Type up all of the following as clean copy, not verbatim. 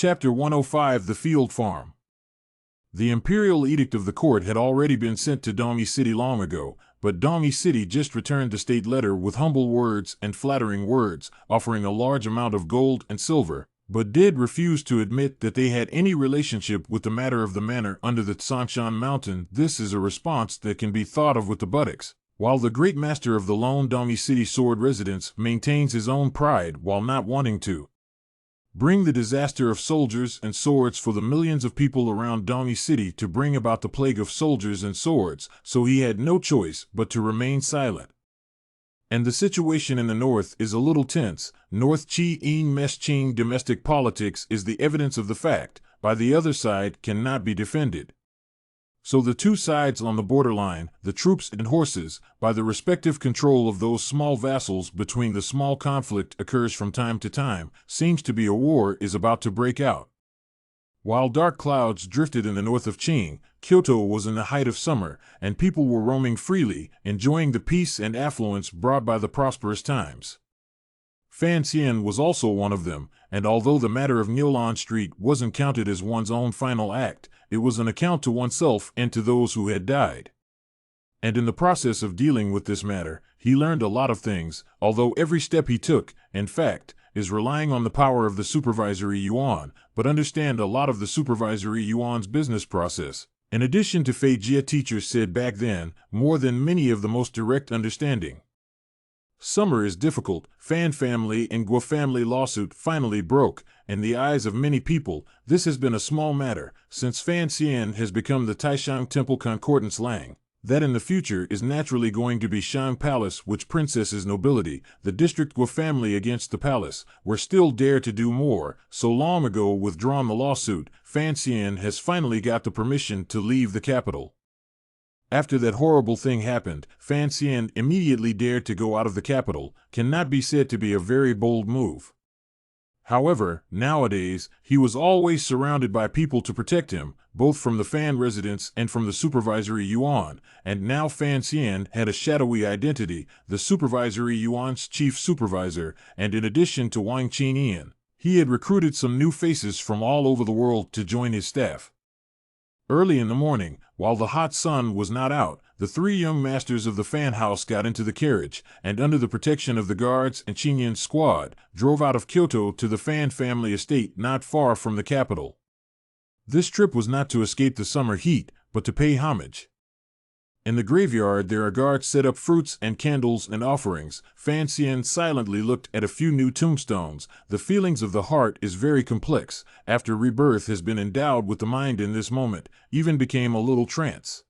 Chapter 105 The Field Farm. The imperial edict of the court had already been sent to Dongyi City long ago, but Dongyi City just returned the state letter with humble words and flattering words, offering a large amount of gold and silver, but did refuse to admit that they had any relationship with the matter of the manor under the Tsangshan Mountain. This is a response that can be thought of with the buttocks, while the great master of the lone Dongyi City sword residence maintains his own pride while not wanting to bring the disaster of soldiers and swords for the millions of people around Dongyi City to bring about the plague of soldiers and swords, so he had no choice but to remain silent. And the situation in the north is a little tense. North Chi-ing Mesching domestic politics is the evidence of the fact, by the other side cannot be defended. So the two sides on the borderline, the troops and horses, by the respective control of those small vassals between the small conflict occurs from time to time, seems to be a war is about to break out. While dark clouds drifted in the north of Qing, Kyoto was in the height of summer, and people were roaming freely, enjoying the peace and affluence brought by the prosperous times. Fan Xian was also one of them, and although the matter of Nyolan Street wasn't counted as one's own final act, it was an account to oneself and to those who had died. And in the process of dealing with this matter, he learned a lot of things, although every step he took, in fact, is relying on the power of the supervisory yuan, but understand a lot of the supervisory yuan's business process. In addition to Fei Jia, teachers said back then, more than many of the most direct understanding. Summer is difficult. Fan family and Guo family lawsuit finally broke. In the eyes of many people, this has been a small matter, since Fan Xian has become the Taishang Temple Concordance Lang. That in the future is naturally going to be Shang Palace, which princesses nobility, the district Guo family against the palace, were still dare to do more. So long ago withdrawn the lawsuit, Fan Xian has finally got the permission to leave the capital. After that horrible thing happened, Fan Xian immediately dared to go out of the capital, cannot be said to be a very bold move. However, nowadays, he was always surrounded by people to protect him, both from the Fan residence and from the supervisory yuan, and now Fan Xian had a shadowy identity, the supervisory yuan's chief supervisor, and in addition to Wang Qinian, he had recruited some new faces from all over the world to join his staff. Early in the morning, while the hot sun was not out, the three young masters of the Fan house got into the carriage, and under the protection of the guards and Qinian's squad, drove out of Kyoto to the Fan family estate not far from the capital. This trip was not to escape the summer heat, but to pay homage. In the graveyard there are guards set up fruits and candles and offerings. Fan Xian silently looked at a few new tombstones. The feelings of the heart is very complex. After rebirth has been endowed with the mind in this moment, even became a little trance.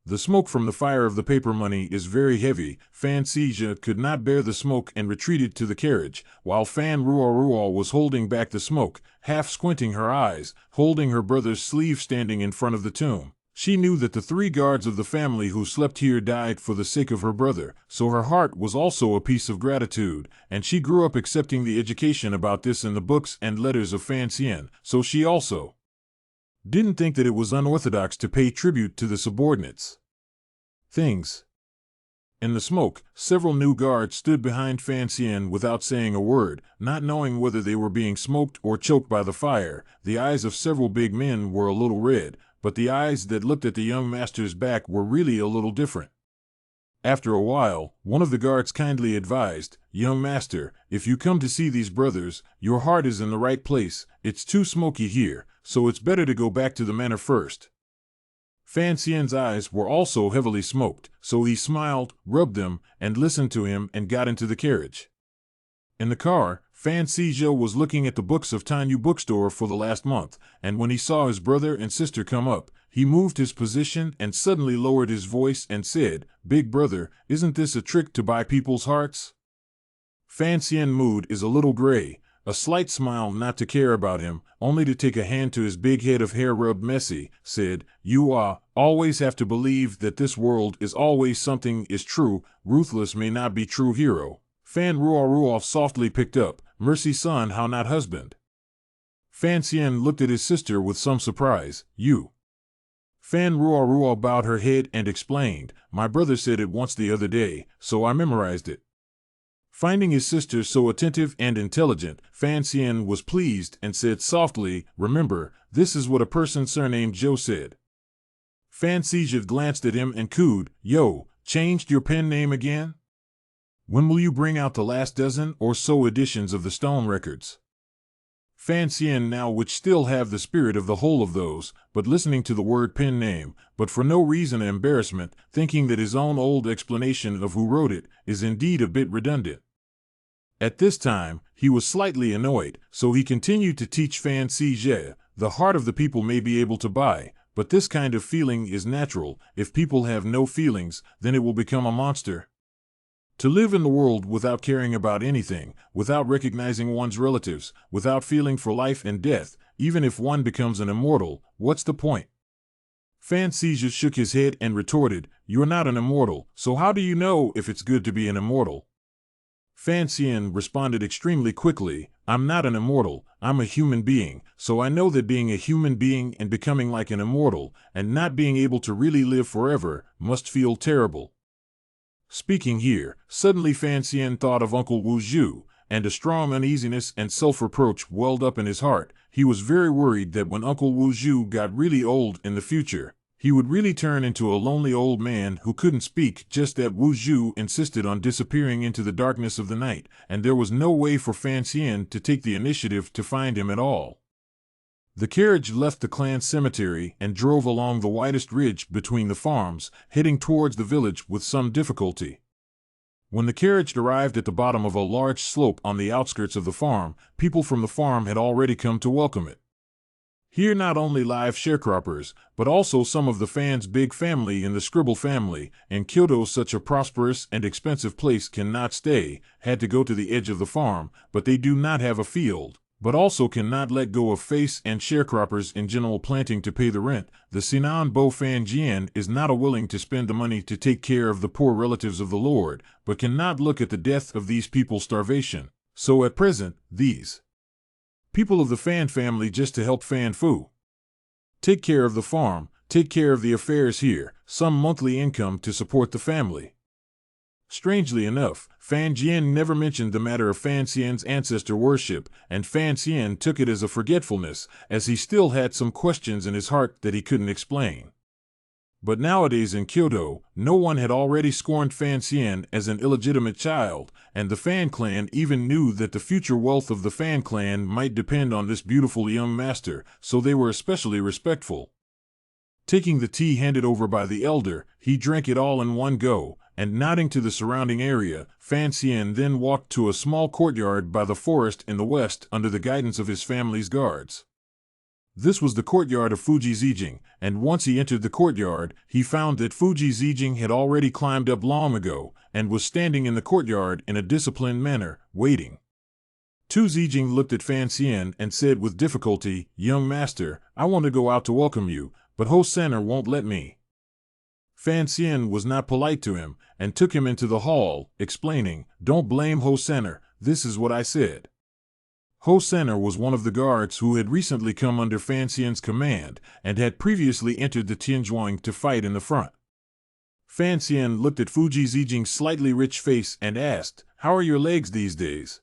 The smoke from the fire of the paper money is very heavy. Fan Xizha could not bear the smoke and retreated to the carriage, while Fan Ruo was holding back the smoke, half squinting her eyes, holding her brother's sleeve standing in front of the tomb. She knew that the three guards of the family who slept here died for the sake of her brother, so her heart was also a piece of gratitude, and she grew up accepting the education about this in the books and letters of Fan Xian, so she also didn't think that it was unorthodox to pay tribute to the subordinates. Things. In the smoke, several new guards stood behind Fan Xian without saying a word, not knowing whether they were being smoked or choked by the fire. The eyes of several big men were a little red, but the eyes that looked at the young master's back were really a little different. After a while, one of the guards kindly advised, "Young master, if you come to see these brothers, your heart is in the right place. It's too smoky here, so it's better to go back to the manor first." Fan Xian's eyes were also heavily smoked, so he smiled, rubbed them, and listened to him and got into the carriage. In the car, Fan Xizha was looking at the books of Tanyu bookstore for the last month, and when he saw his brother and sister come up, he moved his position and suddenly lowered his voice and said, "Big brother, isn't this a trick to buy people's hearts?" Fan Xian's mood is a little gray, a slight smile not to care about him, only to take a hand to his big head of hair rubbed messy, said, "You always have to believe that this world is always something is true, ruthless may not be true hero." Fan Ruo softly picked up, "Mercy son, how not husband?" Fan Xian looked at his sister with some surprise. "You?" Fan Ruo bowed her head and explained, "My brother said it once the other day, so I memorized it." Finding his sister so attentive and intelligent, Fan Xian was pleased and said softly, "Remember, this is what a person surnamed Zhou said." Fan Xian glanced at him and cooed, "Yo, changed your pen name again? When will you bring out the last dozen or so editions of the stone records?" Fan Xian now would still have the spirit of the whole of those, but listening to the word pen name, but for no reason or embarrassment, thinking that his own old explanation of who wrote it is indeed a bit redundant. At this time, he was slightly annoyed, so he continued to teach Fan Xian, "The heart of the people may be able to buy, but this kind of feeling is natural. If people have no feelings, then it will become a monster. To live in the world without caring about anything, without recognizing one's relatives, without feeling for life and death, even if one becomes an immortal, what's the point?" Fan Xian shook his head and retorted, "You're not an immortal, so how do you know if it's good to be an immortal?" Fan Xian responded extremely quickly, "I'm not an immortal, I'm a human being, so I know that being a human being and becoming like an immortal, and not being able to really live forever, must feel terrible." Speaking here, suddenly Fan Xian thought of Uncle Wu Zhu, and a strong uneasiness and self-reproach welled up in his heart. He was very worried that when Uncle Wu Zhu got really old in the future, he would really turn into a lonely old man who couldn't speak, just that Wu Zhu insisted on disappearing into the darkness of the night, and there was no way for Fan Xian to take the initiative to find him at all. The carriage left the clan cemetery and drove along the widest ridge between the farms, heading towards the village with some difficulty. When the carriage arrived at the bottom of a large slope on the outskirts of the farm, people from the farm had already come to welcome it. Here not only live sharecroppers, but also some of the Fan's big family in the Scribble family, and Kyoto, such a prosperous and expensive place, cannot stay, had to go to the edge of the farm, but they do not have a field, but also cannot let go of face and sharecroppers in general planting to pay the rent. The Sinan Bo Fan Jian is not willing to spend the money to take care of the poor relatives of the Lord, but cannot look at the death of these people's starvation. So at present, these people of the Fan family, just to help Fan Fu take care of the farm, take care of the affairs here, some monthly income to support the family. Strangely enough, Fan Jian never mentioned the matter of Fan Xian's ancestor worship, and Fan Xian took it as a forgetfulness, as he still had some questions in his heart that he couldn't explain. But nowadays in Kyoto, no one had already scorned Fan Xian as an illegitimate child, and the Fan clan even knew that the future wealth of the Fan clan might depend on this beautiful young master, so they were especially respectful. Taking the tea handed over by the elder, he drank it all in one go, and nodding to the surrounding area, Fan Xian then walked to a small courtyard by the forest in the west under the guidance of his family's guards. This was the courtyard of Fuji Zijing, and once he entered the courtyard, he found that Fuji Zijing had already climbed up long ago, and was standing in the courtyard in a disciplined manner, waiting. Tu Zijing looked at Fan Xian and said with difficulty, "Young master, I want to go out to welcome you, but Ho Senner won't let me." Fan Xian was not polite to him, and took him into the hall, explaining, "Don't blame Ho Senner, this is what I said." Ho Senner was one of the guards who had recently come under Fan Xian's command, and had previously entered the Tianzhuang to fight in the front. Fan Xian looked at Fuji Zijing's slightly rich face and asked, "How are your legs these days?"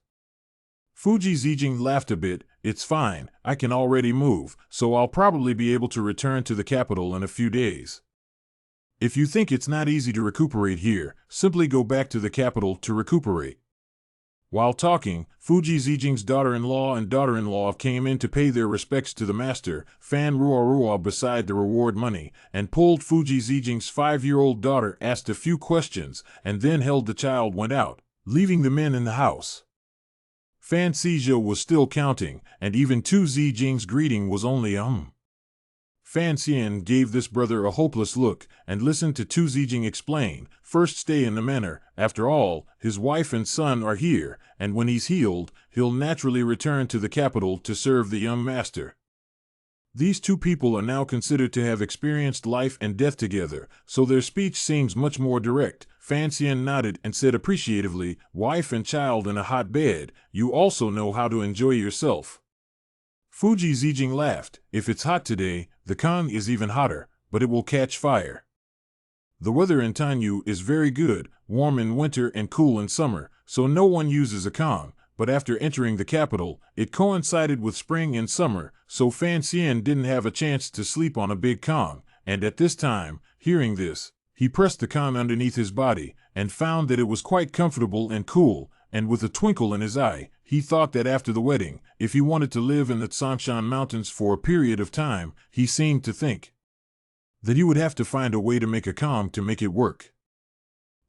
Fuji Zijing laughed a bit, "It's fine, I can already move, so I'll probably be able to return to the capital in a few days. If you think it's not easy to recuperate here, simply go back to the capital to recuperate." While talking, Fuji Zijing's daughter-in-law and daughter-in-law came in to pay their respects to the master, Fan Ruarua, beside the reward money, and pulled Fuji Zijing's 5-year-old daughter, asked a few questions, and then held the child went out, leaving the men in the house. Fan Xian was still counting, and even Tu Zijing's greeting was only Fan Xian gave this brother a hopeless look, and listened to Tu Zijing explain, "First stay in the manor, after all, his wife and son are here, and when he's healed, he'll naturally return to the capital to serve the young master." These two people are now considered to have experienced life and death together, so their speech seems much more direct. Fan Xian nodded and said appreciatively, "Wife and child in a hot bed, you also know how to enjoy yourself." Fuji Zijing laughed, "If it's hot today, the Kang is even hotter, but it will catch fire. The weather in Tanyu is very good, warm in winter and cool in summer, so no one uses a kang, but after entering the capital, it coincided with spring and summer, so Fan Xian didn't have a chance to sleep on a big kang, and at this time, hearing this, he pressed the kang underneath his body, and found that it was quite comfortable and cool, and with a twinkle in his eye, he thought that after the wedding, if he wanted to live in the Tsangshan Mountains for a period of time, he seemed to think that he would have to find a way to make a kang to make it work.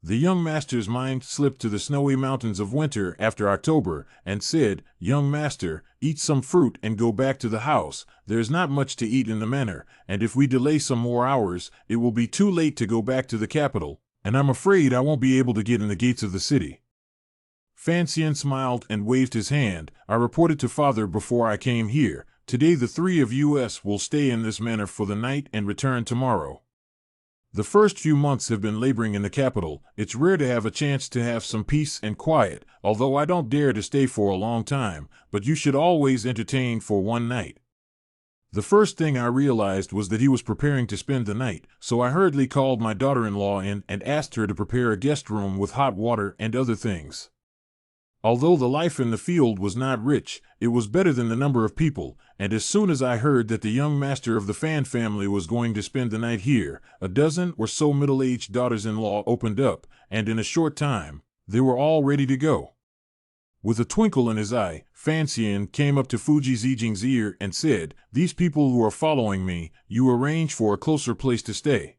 The young master's mind slipped to the snowy mountains of winter after October and said, "Young master, eat some fruit and go back to the house. There's not much to eat in the manor, and if we delay some more hours, it will be too late to go back to the capital, and I'm afraid I won't be able to get in the gates of the city." Fan Xian smiled and waved his hand. "I reported to father before I came here. Today the three of us will stay in this manor for the night and return tomorrow. The first few months have been laboring in the capital. It's rare to have a chance to have some peace and quiet, although I don't dare to stay for a long time, but you should always entertain for one night." The first thing I realized was that he was preparing to spend the night, so I hurriedly called my daughter-in-law in and asked her to prepare a guest room with hot water and other things. Although the life in the field was not rich, it was better than the number of people, and as soon as I heard that the young master of the Fan family was going to spend the night here, a dozen or so middle-aged daughters-in-law opened up, and in a short time, they were all ready to go. With a twinkle in his eye, Fan Xian came up to Fuji Zijing's ear and said, "These people who are following me, you arrange for a closer place to stay."